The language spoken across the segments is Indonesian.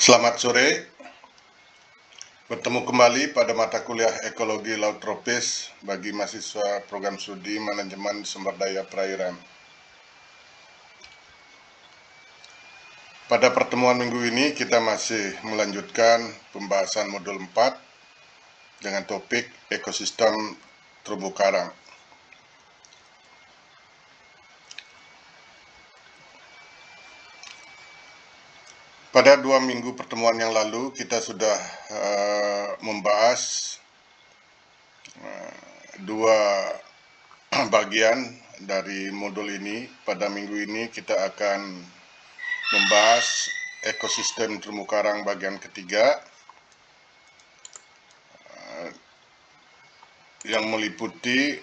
Selamat sore, bertemu kembali pada mata kuliah Ekologi Laut Tropis bagi mahasiswa program studi Manajemen Sumber Daya Perairan. Pada pertemuan minggu ini kita masih melanjutkan pembahasan modul 4 dengan topik ekosistem terumbu karang. Pada 2 minggu pertemuan yang lalu kita sudah membahas dua bagian dari modul ini. Pada minggu ini kita akan membahas ekosistem terumbu karang bagian ketiga yang meliputi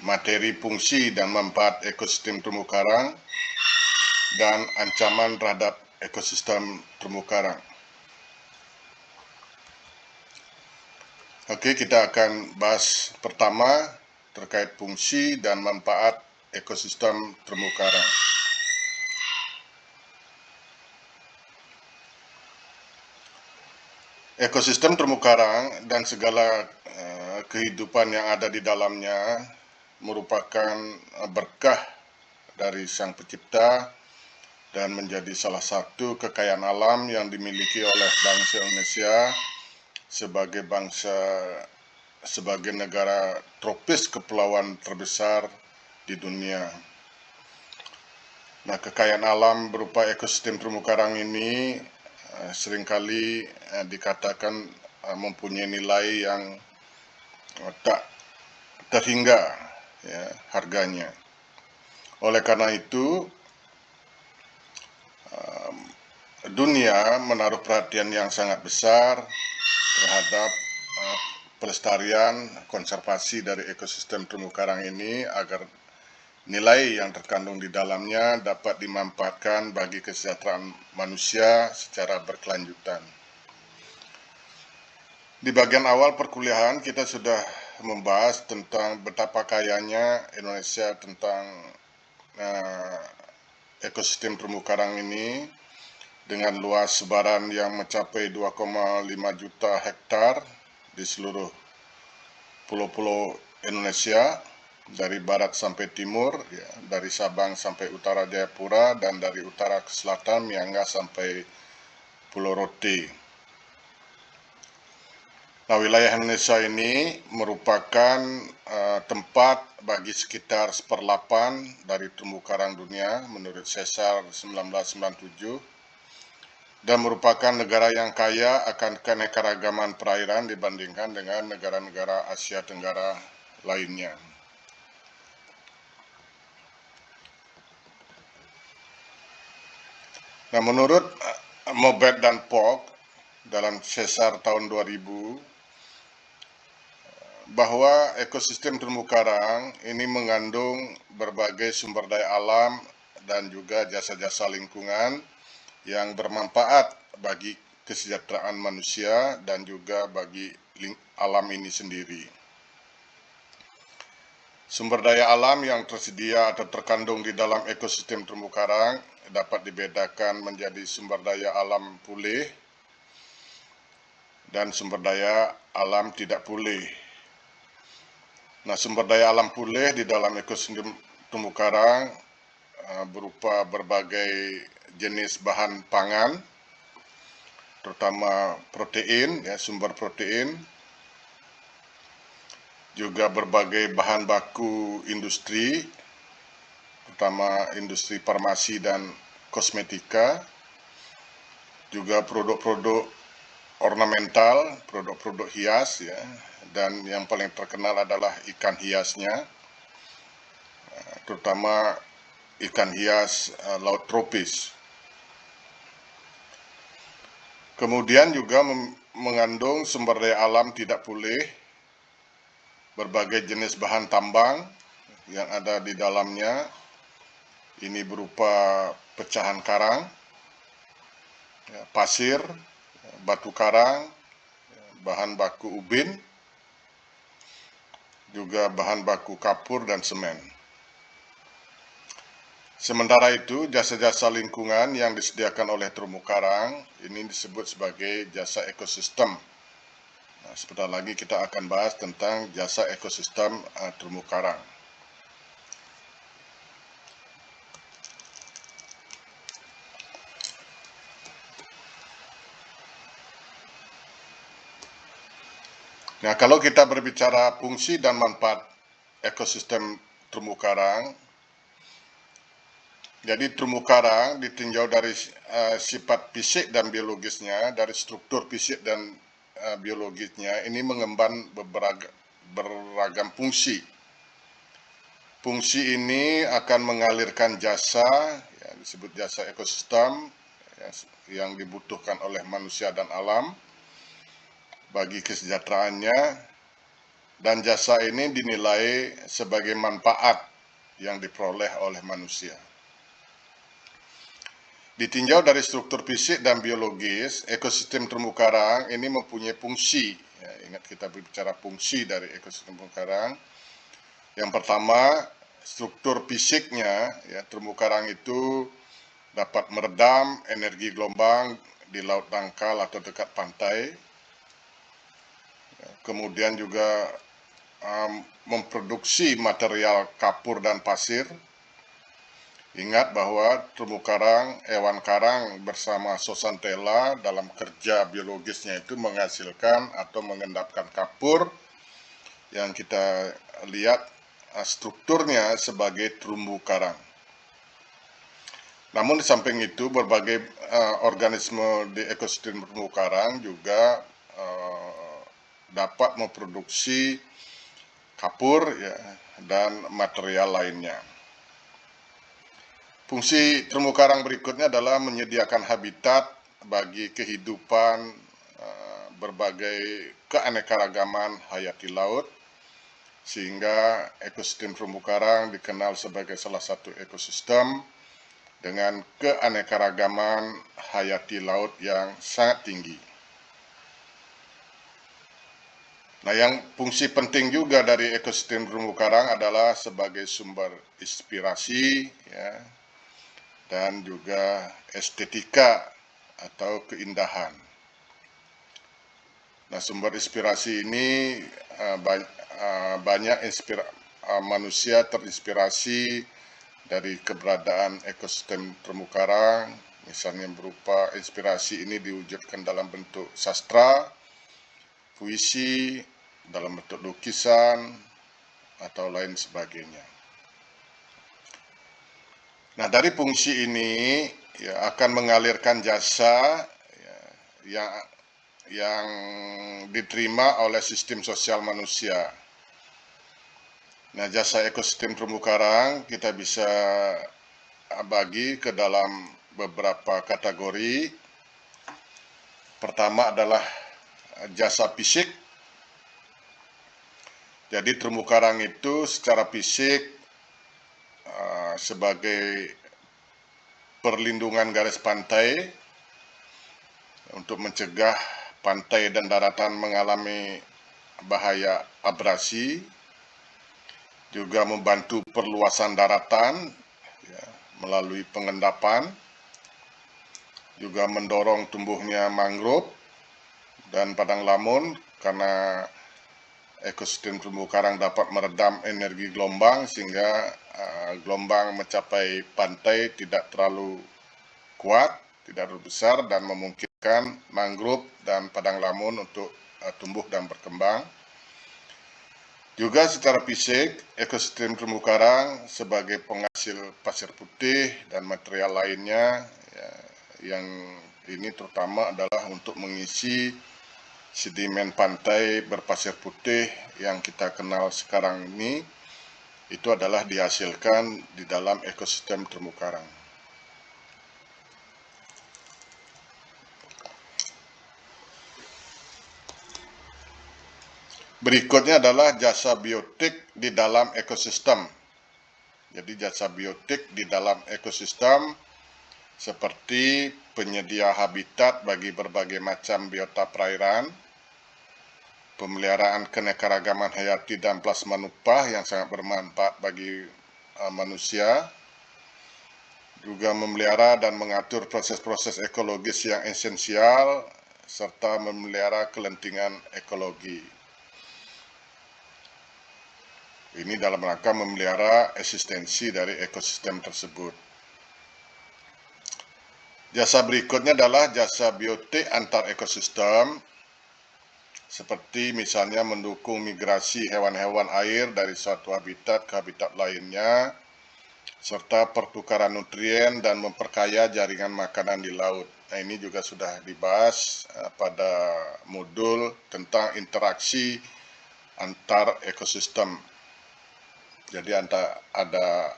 materi fungsi dan manfaat ekosistem terumbu karang dan ancaman terhadap ekosistem terumbu karang. Oke, kita akan bahas pertama terkait fungsi dan manfaat ekosistem terumbu karang. Ekosistem terumbu karang dan segala kehidupan yang ada di dalamnya merupakan berkah dari Sang Pencipta dan menjadi salah satu kekayaan alam yang dimiliki oleh bangsa Indonesia sebagai negara tropis kepulauan terbesar di dunia. Nah, kekayaan alam berupa ekosistem terumbu karang ini seringkali dikatakan mempunyai nilai yang tak terhingga ya, harganya. Oleh karena itu, dunia menaruh perhatian yang sangat besar terhadap pelestarian konservasi dari ekosistem terumbu karang ini agar nilai yang terkandung di dalamnya dapat dimanfaatkan bagi kesejahteraan manusia secara berkelanjutan. Di bagian awal perkuliahan kita sudah membahas tentang betapa kayanya Indonesia tentang ekosistem terumbu karang ini dengan luas sebaran yang mencapai 2,5 juta hektar di seluruh pulau-pulau Indonesia dari barat sampai timur, ya, dari Sabang sampai utara Jayapura dan dari utara ke selatan Myanmar sampai Pulau Rote. Nah, wilayah Indonesia ini merupakan tempat bagi sekitar 1/8 dari terumbu karang dunia menurut Sesar 1997 dan merupakan negara yang kaya akan keanekaragaman perairan dibandingkan dengan negara-negara Asia Tenggara lainnya. Nah, menurut Mobet dan Pog dalam Sesar tahun 2000 bahwa ekosistem terumbu karang ini mengandung berbagai sumber daya alam dan juga jasa-jasa lingkungan yang bermanfaat bagi kesejahteraan manusia dan juga bagi alam ini sendiri. Sumber daya alam yang tersedia atau terkandung di dalam ekosistem terumbu karang dapat dibedakan menjadi sumber daya alam pulih dan sumber daya alam tidak pulih. Nah, sumber daya alam pulih di dalam ekosistem terumbu karang berupa berbagai jenis bahan pangan, terutama protein, ya, sumber protein, juga berbagai bahan baku industri, terutama industri farmasi dan kosmetika, juga produk-produk ornamental, produk-produk hias, ya, dan yang paling terkenal adalah ikan hiasnya, terutama ikan hias laut tropis. Kemudian juga mengandung sumber daya alam tidak pulih, berbagai jenis bahan tambang yang ada di dalamnya. Ini berupa pecahan karang, pasir, batu karang, bahan baku ubin, juga bahan baku kapur dan semen. Sementara itu, jasa-jasa lingkungan yang disediakan oleh terumbu karang ini disebut sebagai jasa ekosistem. Nah, sebentar lagi kita akan bahas tentang jasa ekosistem terumbu karang. Nah, kalau kita berbicara fungsi dan manfaat ekosistem terumbu karang, jadi terumbu karang ditinjau dari sifat fisik dan biologisnya, dari struktur fisik dan biologisnya, ini mengemban beragam fungsi. Fungsi ini akan mengalirkan jasa, ya, disebut jasa ekosistem, ya, yang dibutuhkan oleh manusia dan alam bagi kesejahteraannya, dan jasa ini dinilai sebagai manfaat yang diperoleh oleh manusia. Ditinjau dari struktur fisik dan biologis, ekosistem terumbu karang ini mempunyai fungsi. Ya, ingat kita berbicara fungsi dari ekosistem terumbu karang. Yang pertama, struktur fisiknya, ya, terumbu karang itu dapat meredam energi gelombang di laut dangkal atau dekat pantai. Kemudian juga memproduksi material kapur dan pasir. Ingat bahwa terumbu karang, hewan karang bersama zooxanthella dalam kerja biologisnya itu menghasilkan atau mengendapkan kapur yang kita lihat strukturnya sebagai terumbu karang. Namun di samping itu berbagai organisme di ekosistem terumbu karang juga dapat memproduksi kapur, ya, dan material lainnya. Fungsi terumbu karang berikutnya adalah menyediakan habitat bagi kehidupan berbagai keanekaragaman hayati laut, sehingga ekosistem terumbu karang dikenal sebagai salah satu ekosistem dengan keanekaragaman hayati laut yang sangat tinggi. Nah, yang fungsi penting juga dari ekosistem terumbu karang adalah sebagai sumber inspirasi, ya, dan juga estetika atau keindahan. Nah, sumber inspirasi ini banyak manusia terinspirasi dari keberadaan ekosistem terumbu karang, misalnya berupa inspirasi ini diwujudkan dalam bentuk sastra, puisi, dalam bentuk lukisan, atau lain sebagainya. Nah, dari fungsi ini ya, akan mengalirkan jasa, ya, yang diterima oleh sistem sosial manusia. Nah, jasa ekosistem terumbu karang kita bisa bagi ke dalam beberapa kategori. Pertama adalah jasa fisik. Jadi terumbu karang itu secara fisik sebagai perlindungan garis pantai untuk mencegah pantai dan daratan mengalami bahaya abrasi, juga membantu perluasan daratan, ya, melalui pengendapan, juga mendorong tumbuhnya mangrove dan padang lamun karena ekosistem terumbu karang dapat meredam energi gelombang sehingga gelombang mencapai pantai tidak terlalu kuat, tidak terlalu besar, dan memungkinkan mangrove dan padang lamun untuk tumbuh dan berkembang. Juga secara fisik, ekosistem terumbu karang sebagai penghasil pasir putih dan material lainnya, ya, yang ini terutama adalah untuk mengisi sedimen pantai berpasir putih yang kita kenal sekarang ini, itu adalah dihasilkan di dalam ekosistem terumbu karang. Berikutnya adalah jasa biotik di dalam ekosistem. Jadi jasa biotik di dalam ekosistem seperti penyedia habitat bagi berbagai macam biota perairan, pemeliharaan keanekaragaman hayati dan plasma nupah yang sangat bermanfaat bagi manusia, juga memelihara dan mengatur proses-proses ekologis yang esensial, serta memelihara kelentingan ekologi. Ini dalam rangka memelihara eksistensi dari ekosistem tersebut. Jasa berikutnya adalah jasa biotik antar ekosistem, seperti misalnya mendukung migrasi hewan-hewan air dari suatu habitat ke habitat lainnya, serta pertukaran nutrien dan memperkaya jaringan makanan di laut. Nah, ini juga sudah dibahas pada modul tentang interaksi antar ekosistem. Jadi ada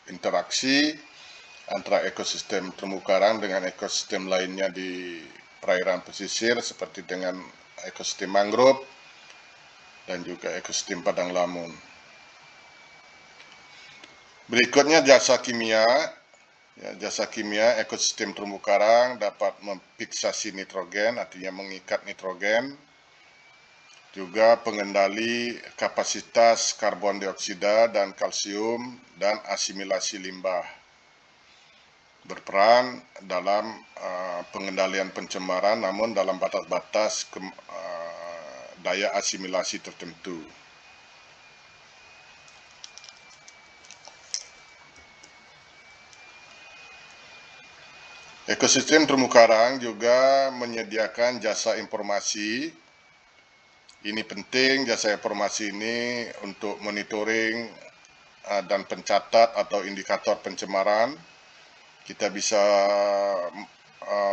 interaksi antara ekosistem terumbu karang dengan ekosistem lainnya di perairan pesisir, seperti dengan ekosistem mangrove dan juga ekosistem padang lamun. Berikutnya jasa kimia. Jasa kimia ekosistem terumbu karang dapat memfiksasi nitrogen, artinya mengikat nitrogen, juga pengendali kapasitas karbon dioksida dan kalsium, dan asimilasi limbah. Berperan dalam pengendalian pencemaran, namun dalam batas-batas daya asimilasi tertentu. Ekosistem terumbu karang juga menyediakan jasa informasi. Ini penting, jasa informasi ini untuk monitoring dan pencatat atau indikator pencemaran. Kita bisa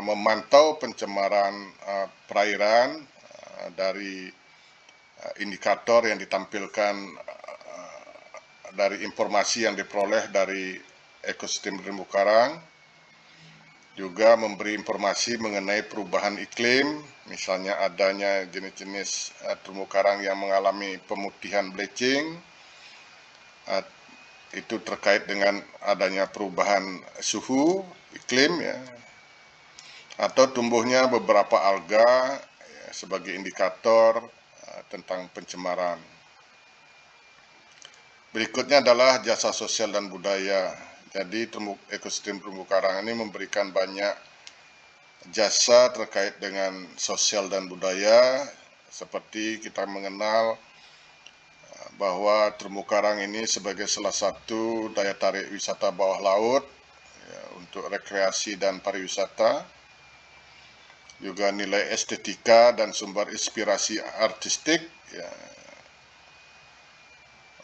memantau pencemaran perairan dari indikator yang ditampilkan dari informasi yang diperoleh dari ekosistem terumbu karang. Juga memberi informasi mengenai perubahan iklim, misalnya adanya jenis-jenis terumbu karang yang mengalami pemutihan bleaching, itu terkait dengan adanya perubahan suhu iklim, ya, atau tumbuhnya beberapa alga, ya, sebagai indikator tentang pencemaran. Berikutnya adalah jasa sosial dan budaya. Jadi ekosistem terumbu karang ini memberikan banyak jasa terkait dengan sosial dan budaya, seperti kita mengenal bahwa terumbu karang ini sebagai salah satu daya tarik wisata bawah laut, ya, untuk rekreasi dan pariwisata, juga nilai estetika dan sumber inspirasi artistik, ya,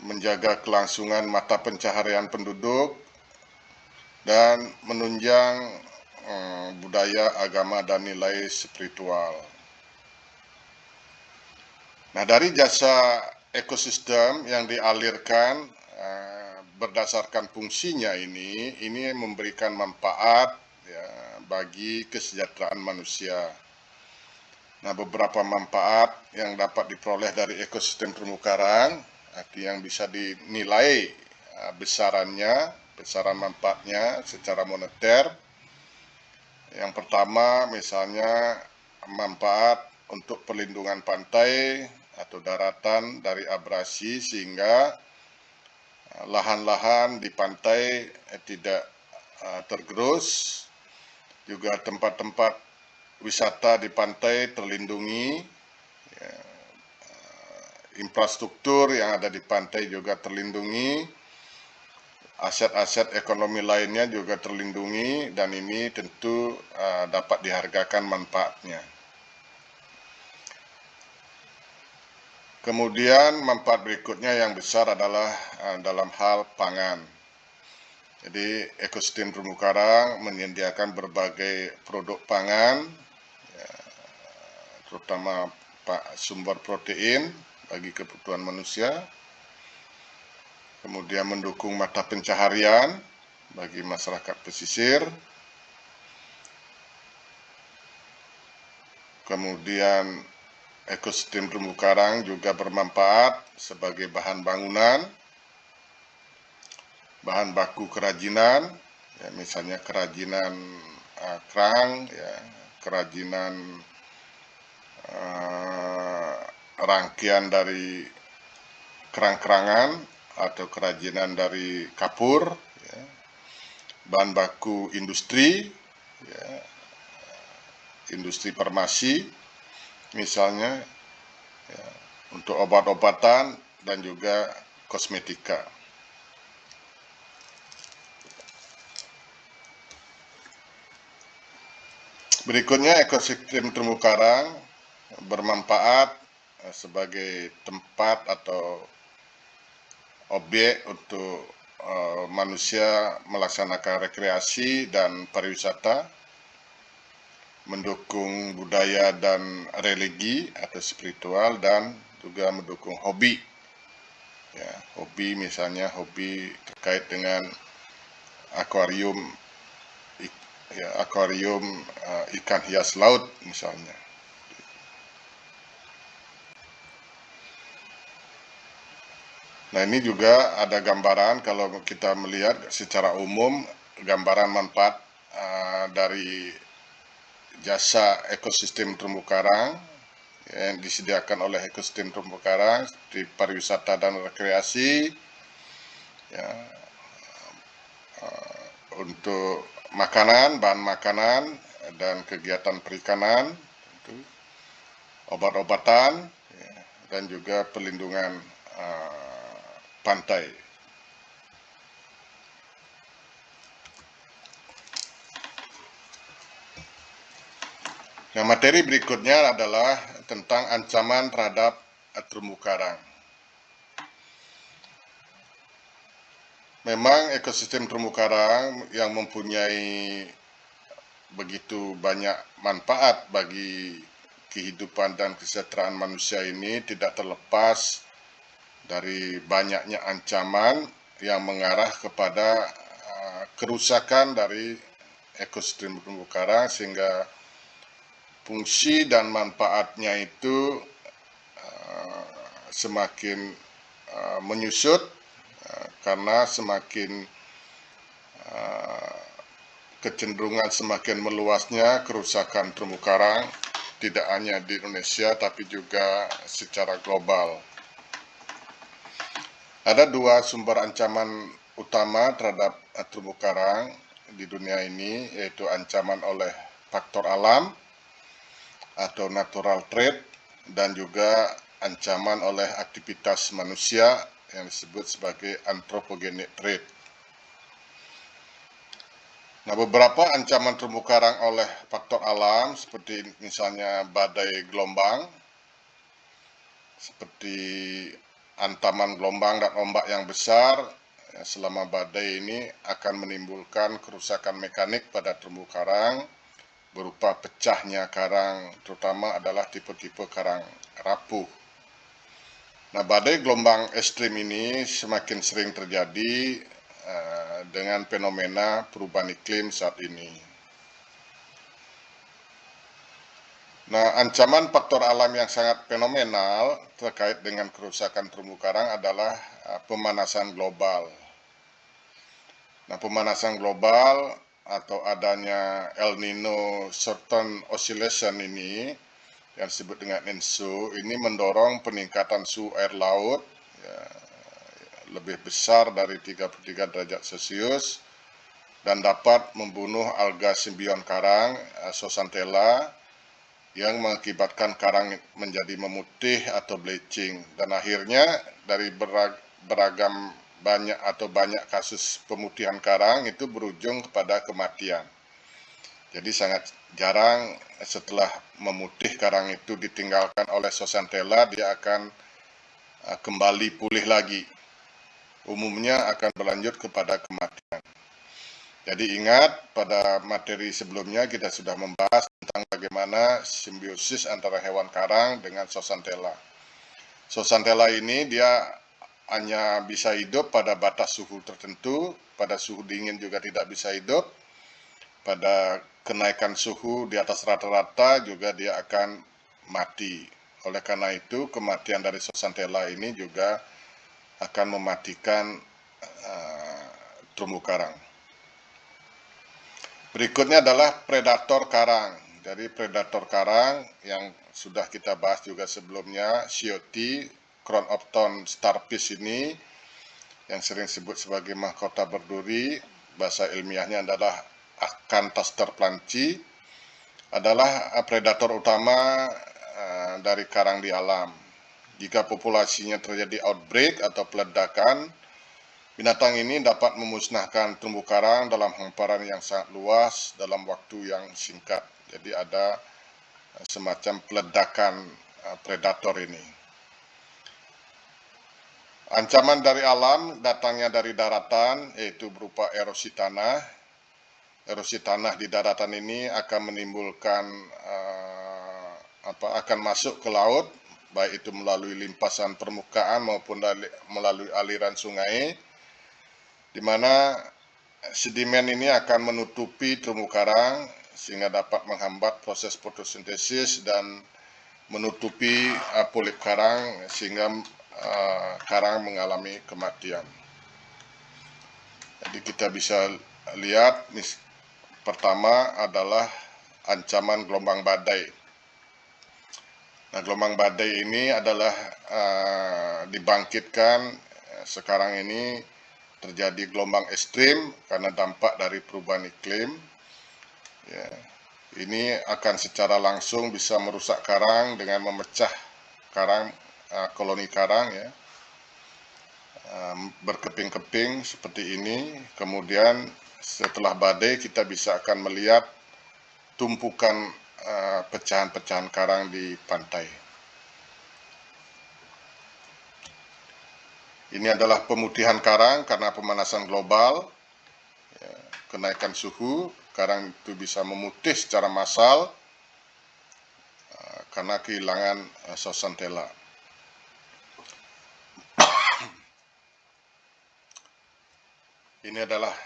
menjaga kelangsungan mata pencaharian penduduk, dan menunjang budaya, agama, dan nilai spiritual. Nah, dari jasa ekosistem yang dialirkan berdasarkan fungsinya ini memberikan manfaat, ya, bagi kesejahteraan manusia. Nah, beberapa manfaat yang dapat diperoleh dari ekosistem terumbu karang, yang bisa dinilai besaran manfaatnya secara moneter. Yang pertama, misalnya manfaat untuk perlindungan pantai atau daratan dari abrasi, sehingga lahan-lahan di pantai tidak tergerus. Juga tempat-tempat wisata di pantai terlindungi, ya, infrastruktur yang ada di pantai juga terlindungi, aset-aset ekonomi lainnya juga terlindungi, dan ini tentu dapat dihargakan manfaatnya. Kemudian manfaat berikutnya yang besar adalah dalam hal pangan. Jadi ekosistem terumbu karang menyediakan berbagai produk pangan, ya, terutama sumber protein bagi kebutuhan manusia. Kemudian mendukung mata pencaharian bagi masyarakat pesisir. Kemudian ekosistem terumbu karang juga bermanfaat sebagai bahan bangunan, bahan baku kerajinan, ya, misalnya kerajinan kerang, ya, kerajinan rangkaian dari kerang-kerangan, atau kerajinan dari kapur, ya, bahan baku industri, ya, industri farmasi misalnya, ya, untuk obat-obatan dan juga kosmetika. Berikutnya, ekosistem terumbu karang bermanfaat sebagai tempat atau objek untuk manusia melaksanakan rekreasi dan pariwisata, mendukung budaya dan religi atau spiritual, dan juga mendukung hobi. Ya, hobi misalnya hobi terkait dengan akuarium, ya, akuarium ikan hias laut misalnya. Nah, ini juga ada gambaran kalau kita melihat secara umum gambaran manfaat dari jasa ekosistem terumbu karang yang disediakan oleh ekosistem terumbu karang di pariwisata dan rekreasi, ya, untuk makanan, bahan makanan dan kegiatan perikanan, obat-obatan, ya, dan juga perlindungan pantai. Nah, materi berikutnya adalah tentang ancaman terhadap terumbu karang. Memang ekosistem terumbu karang yang mempunyai begitu banyak manfaat bagi kehidupan dan kesejahteraan manusia ini tidak terlepas dari banyaknya ancaman yang mengarah kepada kerusakan dari ekosistem terumbu karang, sehingga fungsi dan manfaatnya itu semakin menyusut karena semakin kecenderungan semakin meluasnya kerusakan terumbu karang, tidak hanya di Indonesia tapi juga secara global. Ada dua sumber ancaman utama terhadap terumbu karang di dunia ini, yaitu ancaman oleh faktor alam atau natural threat, dan juga ancaman oleh aktivitas manusia yang disebut sebagai anthropogenic threat. Nah, beberapa ancaman terumbu karang oleh faktor alam seperti misalnya badai gelombang, seperti antaman gelombang dan ombak yang besar, ya, selama badai ini akan menimbulkan kerusakan mekanik pada terumbu karang berupa pecahnya karang, terutama adalah tipe-tipe karang rapuh. Nah, badai gelombang ekstrim ini semakin sering terjadi dengan fenomena perubahan iklim saat ini. Nah, ancaman faktor alam yang sangat fenomenal terkait dengan kerusakan terumbu karang adalah pemanasan global. Nah, pemanasan global atau adanya El Nino Certain Oscillation ini yang disebut dengan ENSO ini mendorong peningkatan suhu air laut, ya, lebih besar dari 33 derajat Celcius dan dapat membunuh alga simbion karang, Zooxanthella, yang mengakibatkan karang menjadi memutih atau bleaching, dan akhirnya dari beragam banyak kasus pemutihan karang itu berujung kepada kematian. Jadi sangat jarang setelah memutih karang itu ditinggalkan oleh Zooxanthella dia akan kembali pulih lagi. Umumnya akan berlanjut kepada kematian. Jadi ingat, pada materi sebelumnya kita sudah membahas tentang bagaimana simbiosis antara hewan karang dengan Zooxanthella. Zooxanthella ini dia hanya bisa hidup pada batas suhu tertentu, pada suhu dingin juga tidak bisa hidup, pada kenaikan suhu di atas rata-rata juga dia akan mati. Oleh karena itu, kematian dari Zooxanthella ini juga akan mematikan terumbu karang. Berikutnya adalah predator karang. Jadi predator karang yang sudah kita bahas juga sebelumnya, COT, Crown of Thorn Starfish ini, yang sering disebut sebagai mahkota berduri, bahasa ilmiahnya adalah Acantha's terplanci, adalah predator utama dari karang di alam. Jika populasinya terjadi outbreak atau peledakan, binatang ini dapat memusnahkan terumbu karang dalam hamparan yang sangat luas dalam waktu yang singkat. Jadi ada semacam peledakan predator ini. Ancaman dari alam datangnya dari daratan, yaitu berupa erosi tanah. Erosi tanah di daratan ini akan menimbulkan akan masuk ke laut, baik itu melalui limpasan permukaan maupun melalui aliran sungai, di mana sedimen ini akan menutupi terumbu karang sehingga dapat menghambat proses fotosintesis dan menutupi polip karang sehingga karang mengalami kematian. Jadi kita bisa lihat, pertama adalah ancaman gelombang badai. Nah, gelombang badai ini adalah dibangkitkan sekarang ini terjadi gelombang ekstrim karena dampak dari perubahan iklim. Ya, ini akan secara langsung bisa merusak karang dengan memecah karang, koloni karang ya, berkeping-keping seperti ini. Kemudian setelah badai kita bisa akan melihat tumpukan pecahan-pecahan karang di pantai. Ini adalah pemutihan karang karena pemanasan global, ya, kenaikan suhu, karang itu bisa memutih secara massal karena kehilangan zooxanthella. Ini adalah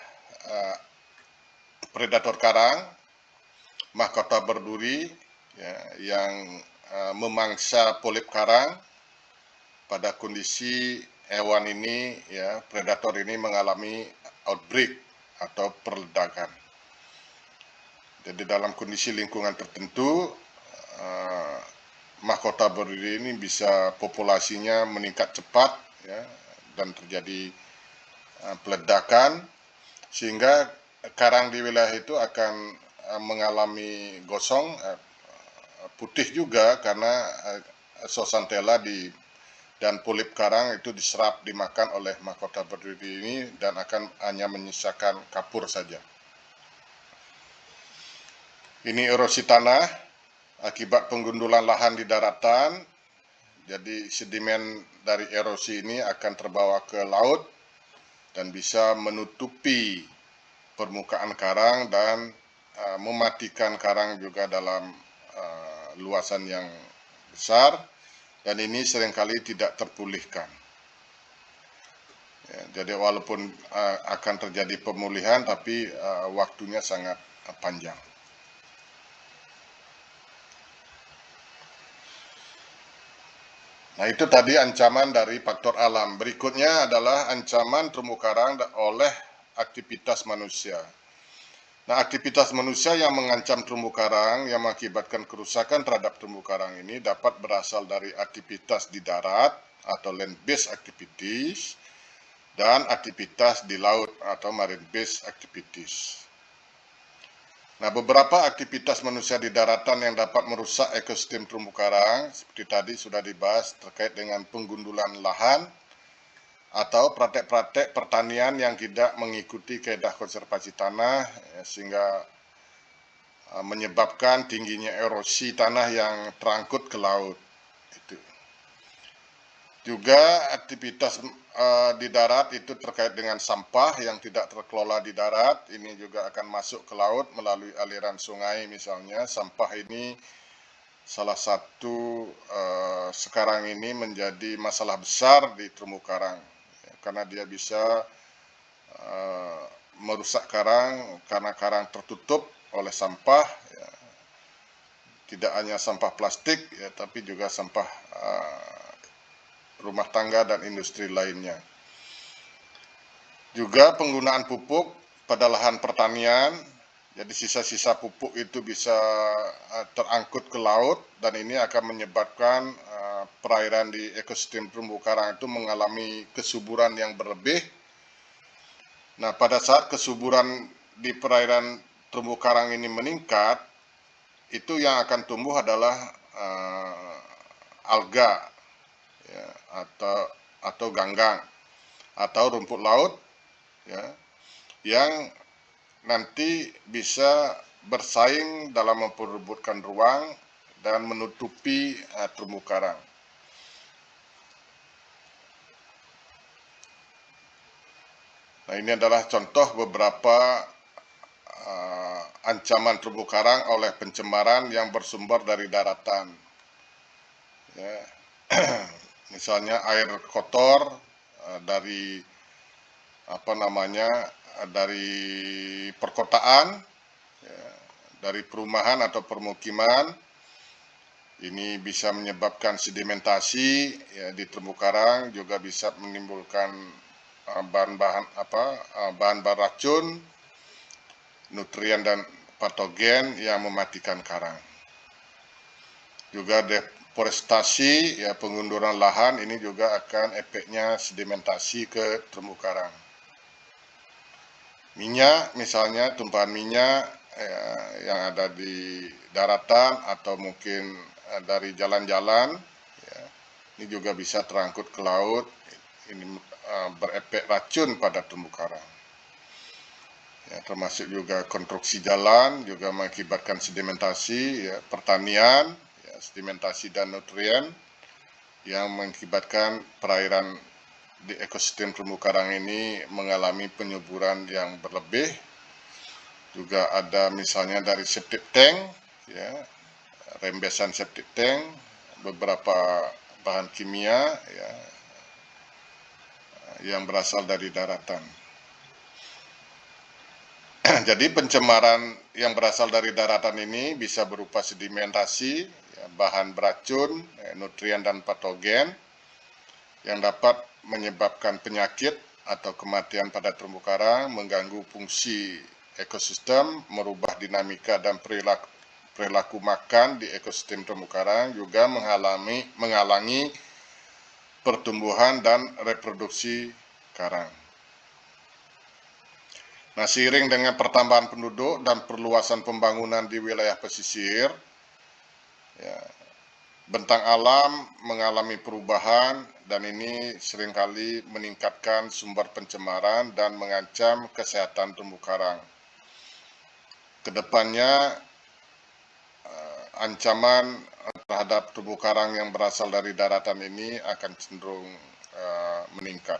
predator karang, mahkota berduri ya, yang memangsa polip karang. Pada kondisi hewan ini ya, predator ini mengalami outbreak atau perledakan. Jadi dalam kondisi lingkungan tertentu, mahkota berduri ini bisa populasinya meningkat cepat ya, dan terjadi peledakan sehingga karang di wilayah itu akan mengalami gosong, putih juga karena zooxanthella dan polip karang itu diserap, dimakan oleh mahkota berduri ini dan akan hanya menyisakan kapur saja. Ini erosi tanah akibat penggundulan lahan di daratan. Jadi sedimen dari erosi ini akan terbawa ke laut dan bisa menutupi permukaan karang dan mematikan karang juga dalam luasan yang besar. Dan ini seringkali tidak terpulihkan. Ya, jadi walaupun akan terjadi pemulihan, tapi waktunya sangat panjang. Nah, itu tadi ancaman dari faktor alam. Berikutnya adalah ancaman terumbu karang oleh aktivitas manusia. Nah, aktivitas manusia yang mengancam terumbu karang yang mengakibatkan kerusakan terhadap terumbu karang ini dapat berasal dari aktivitas di darat atau land-based activities dan aktivitas di laut atau marine-based activities. Nah, beberapa aktivitas manusia di daratan yang dapat merusak ekosistem terumbu karang seperti tadi sudah dibahas terkait dengan penggundulan lahan atau praktek-praktek pertanian yang tidak mengikuti kaedah konservasi tanah ya, sehingga menyebabkan tingginya erosi tanah yang terangkut ke laut. Itu. Juga aktivitas di darat itu terkait dengan sampah yang tidak terkelola di darat, ini juga akan masuk ke laut melalui aliran sungai misalnya. Sampah ini salah satu sekarang ini menjadi masalah besar di terumbu karang. Karena dia bisa merusak karang karena karang tertutup oleh sampah, ya. Tidak hanya sampah plastik, ya, tapi juga sampah rumah tangga dan industri lainnya. Juga penggunaan pupuk pada lahan pertanian, jadi sisa-sisa pupuk itu bisa terangkut ke laut dan ini akan menyebabkan perairan di ekosistem terumbu karang itu mengalami kesuburan yang berlebih Nah, pada saat kesuburan di perairan terumbu karang ini meningkat, itu yang akan tumbuh adalah alga, ya, atau ganggang atau rumput laut, ya, yang nanti bisa bersaing dalam memperebutkan ruang dan menutupi terumbu karang. Nah, ini adalah contoh beberapa ancaman terumbu karang oleh pencemaran yang bersumber dari daratan. Ya. Misalnya air kotor dari dari perkotaan, ya, dari perumahan atau permukiman. Ini bisa menyebabkan sedimentasi, ya, di terumbu karang, juga bisa menimbulkan bahan-bahan racun, nutrien dan patogen yang mematikan karang. Juga deforestasi, ya, pengunduran lahan, ini juga akan efeknya sedimentasi ke terumbu karang. Minyak, misalnya tumpahan minyak yang ada di daratan atau mungkin dari jalan-jalan, ya, ini juga bisa terangkut ke laut. Ini berefek racun pada terumbu karang. Ya, termasuk juga konstruksi jalan juga mengakibatkan sedimentasi, ya, pertanian, ya, sedimentasi dan nutrien yang mengakibatkan perairan di ekosistem terumbu karang ini mengalami penyuburan yang berlebih. Juga ada misalnya dari septic tank, ya, rembesan septic tank, beberapa bahan kimia, ya, yang berasal dari daratan. Jadi pencemaran yang berasal dari daratan ini bisa berupa sedimentasi, ya, bahan beracun, nutrien dan patogen yang dapat menyebabkan penyakit atau kematian pada terumbu karang, mengganggu fungsi ekosistem, merubah dinamika dan perilaku makan di ekosistem terumbu karang, juga menghalangi pertumbuhan dan reproduksi karang. Nah, seiring dengan pertambahan penduduk dan perluasan pembangunan di wilayah pesisir, ya, bentang alam mengalami perubahan dan ini seringkali meningkatkan sumber pencemaran dan mengancam kesehatan terumbu karang. Kedepannya, ancaman terhadap terumbu karang yang berasal dari daratan ini akan cenderung meningkat.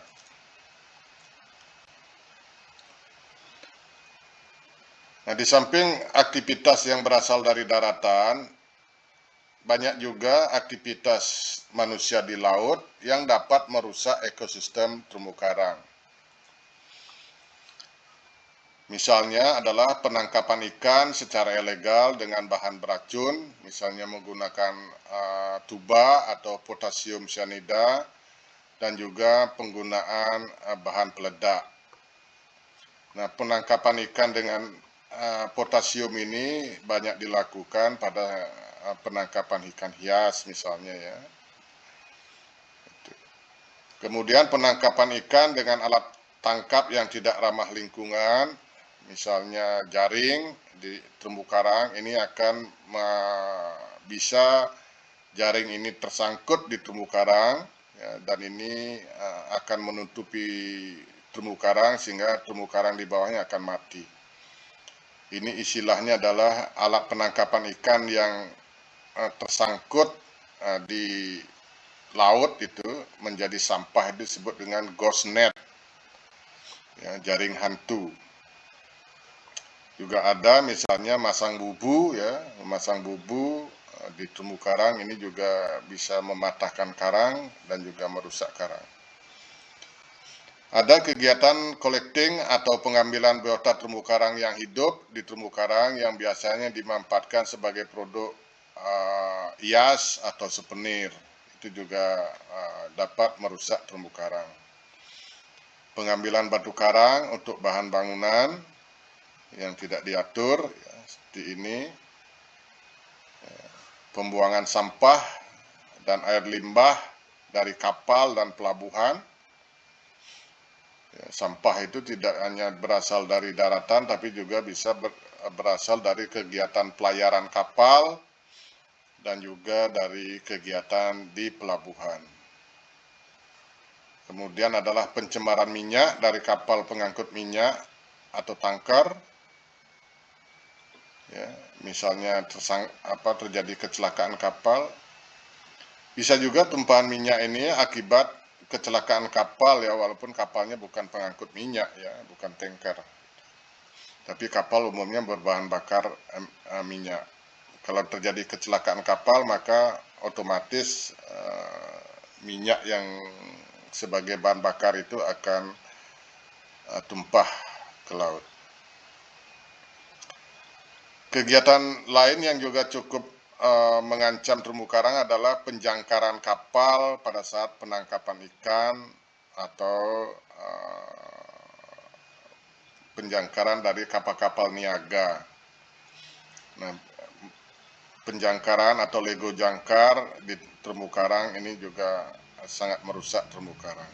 Nah, di samping aktivitas yang berasal dari daratan, banyak juga aktivitas manusia di laut yang dapat merusak ekosistem terumbu karang. Misalnya adalah penangkapan ikan secara ilegal dengan bahan beracun, misalnya menggunakan tuba atau potasium cyanida, dan juga penggunaan bahan peledak. Nah, penangkapan ikan dengan potasium ini banyak dilakukan pada penangkapan ikan hias misalnya, ya. Kemudian penangkapan ikan dengan alat tangkap yang tidak ramah lingkungan, misalnya jaring di terumbu karang, ini akan bisa jaring ini tersangkut di terumbu karang, ya, dan ini akan menutupi terumbu karang sehingga terumbu karang di bawahnya akan mati. Ini istilahnya adalah alat penangkapan ikan yang tersangkut di laut itu menjadi sampah, itu disebut dengan ghost net, ya, jaring hantu. Juga ada misalnya masang bubu, ya, memasang bubu di terumbu karang, ini juga bisa mematahkan karang dan juga merusak karang. Ada kegiatan collecting atau pengambilan biota terumbu karang yang hidup di terumbu karang yang biasanya dimanfaatkan sebagai produk hias atau souvenir. Itu juga dapat merusak terumbu karang. Pengambilan batu karang untuk bahan bangunan yang tidak diatur, ya, seperti ini. Pembuangan sampah dan air limbah dari kapal dan pelabuhan, Sampah itu tidak hanya berasal dari daratan, tapi juga bisa berasal dari kegiatan pelayaran kapal dan juga dari kegiatan di pelabuhan. Kemudian adalah pencemaran minyak dari kapal pengangkut minyak atau tanker. Ya, misalnya terjadi kecelakaan kapal. Bisa juga tumpahan minyak ini akibat kecelakaan kapal ya, walaupun kapalnya bukan pengangkut minyak ya, bukan tanker. Tapi kapal umumnya berbahan bakar minyak. Kalau terjadi kecelakaan kapal, maka otomatis minyak yang sebagai bahan bakar itu akan tumpah ke laut. Kegiatan lain yang juga cukup mengancam terumbu karang adalah penjangkaran kapal pada saat penangkapan ikan atau penjangkaran dari kapal-kapal niaga. Nah, penjangkaran atau lego jangkar di terumbu karang ini juga sangat merusak terumbu karang.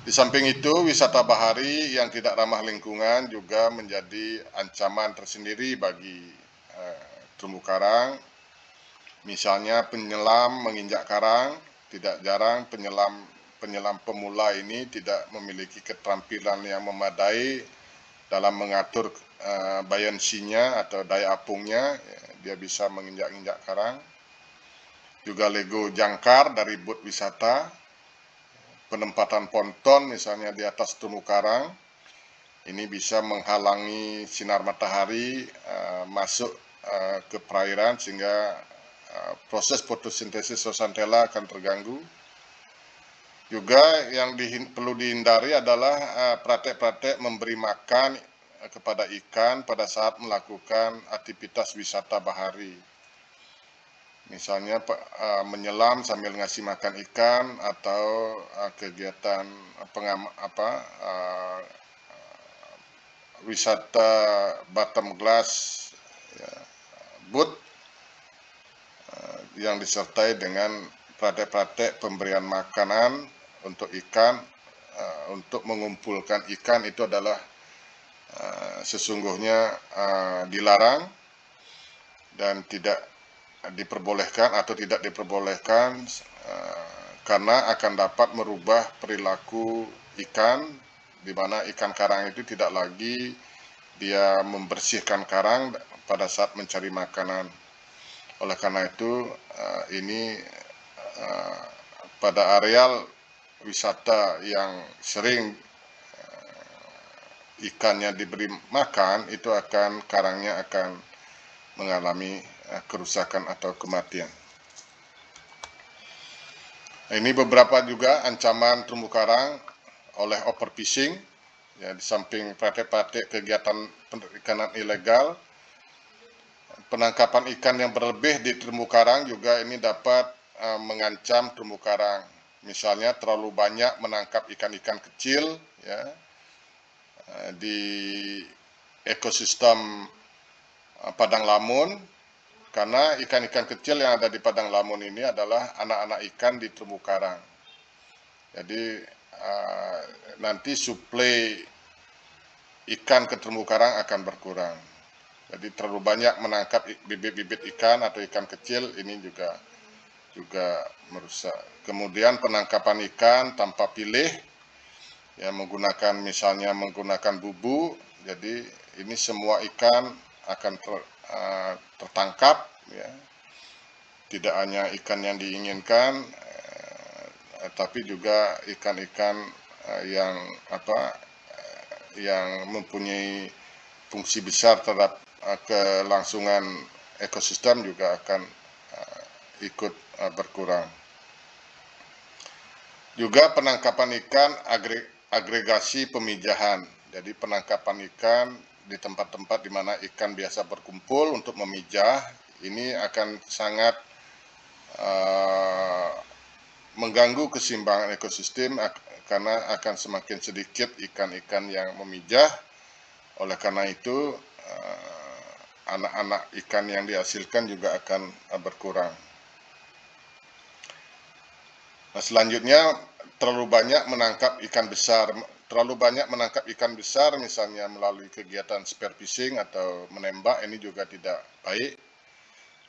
Di samping itu, wisata bahari yang tidak ramah lingkungan juga menjadi ancaman tersendiri bagi terumbu karang. Misalnya penyelam menginjak karang, tidak jarang penyelam pemula ini tidak memiliki keterampilan yang memadai dalam mengatur buoyancy-nya atau daya apungnya, dia bisa menginjak-injak karang. Juga lego jangkar dari bot wisata, penempatan ponton misalnya di atas terumbu karang, ini bisa menghalangi sinar matahari masuk ke perairan sehingga proses fotosintesis zooxanthella akan terganggu. Juga yang perlu dihindari adalah praktek-praktek memberi makan kepada ikan pada saat melakukan aktivitas wisata bahari. Misalnya menyelam sambil ngasih makan ikan atau kegiatan wisata bottom glass ya, boat yang disertai dengan praktek-praktek pemberian makanan untuk ikan. Untuk mengumpulkan ikan itu adalah sesungguhnya dilarang dan tidak diperbolehkan atau tidak diperbolehkan karena akan dapat merubah perilaku ikan, di mana ikan karang itu tidak lagi dia membersihkan karang pada saat mencari makanan. Oleh karena itu ini pada areal wisata yang sering ikannya diberi makan, itu karangnya akan mengalami kerusakan atau kematian. Ini beberapa juga ancaman terumbu karang oleh overfishing, ya, di samping praktek-praktek kegiatan perikanan ilegal, penangkapan ikan yang berlebih di terumbu karang juga ini dapat mengancam terumbu karang. Misalnya terlalu banyak menangkap ikan-ikan kecil ya, di ekosistem padang lamun, karena ikan-ikan kecil yang ada di padang lamun ini adalah anak-anak ikan di terumbu karang. Jadi nanti suplai ikan ke terumbu karang akan berkurang. Jadi terlalu banyak menangkap bibit-bibit ikan atau ikan kecil ini juga merusak. Kemudian penangkapan ikan tanpa pilih, ya, misalnya menggunakan bubu. Jadi ini semua ikan akan tertangkap, ya. Tidak hanya ikan yang diinginkan, tapi juga ikan-ikan yang mempunyai fungsi besar terhadap kelangsungan ekosistem juga akan ikut berkurang. Juga penangkapan ikan agregasi pemijahan. Jadi penangkapan ikan di tempat-tempat di mana ikan biasa berkumpul untuk memijah, ini akan sangat mengganggu keseimbangan ekosistem karena akan semakin sedikit ikan-ikan yang memijah. Oleh karena itu anak-anak ikan yang dihasilkan juga akan berkurang. Nah, selanjutnya terlalu banyak menangkap ikan besar. terlalu banyak menangkap ikan besar, misalnya melalui kegiatan spear fishing atau menembak, ini juga tidak baik,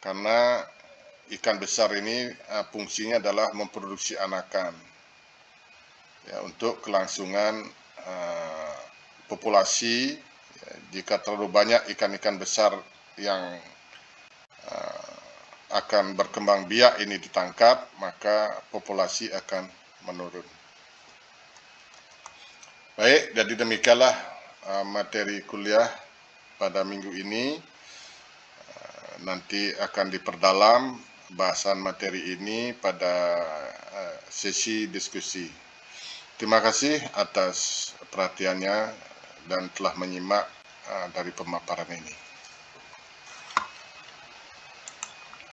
karena ikan besar ini fungsinya adalah memproduksi anakan, ya, untuk kelangsungan populasi. Jika terlalu banyak ikan-ikan besar yang akan berkembang biak ini ditangkap, maka populasi akan menurun. Baik, jadi demikianlah materi kuliah pada minggu ini. Nanti akan diperdalam bahasan materi ini pada sesi diskusi. Terima kasih atas perhatiannya dan telah menyimak dari pemaparan ini.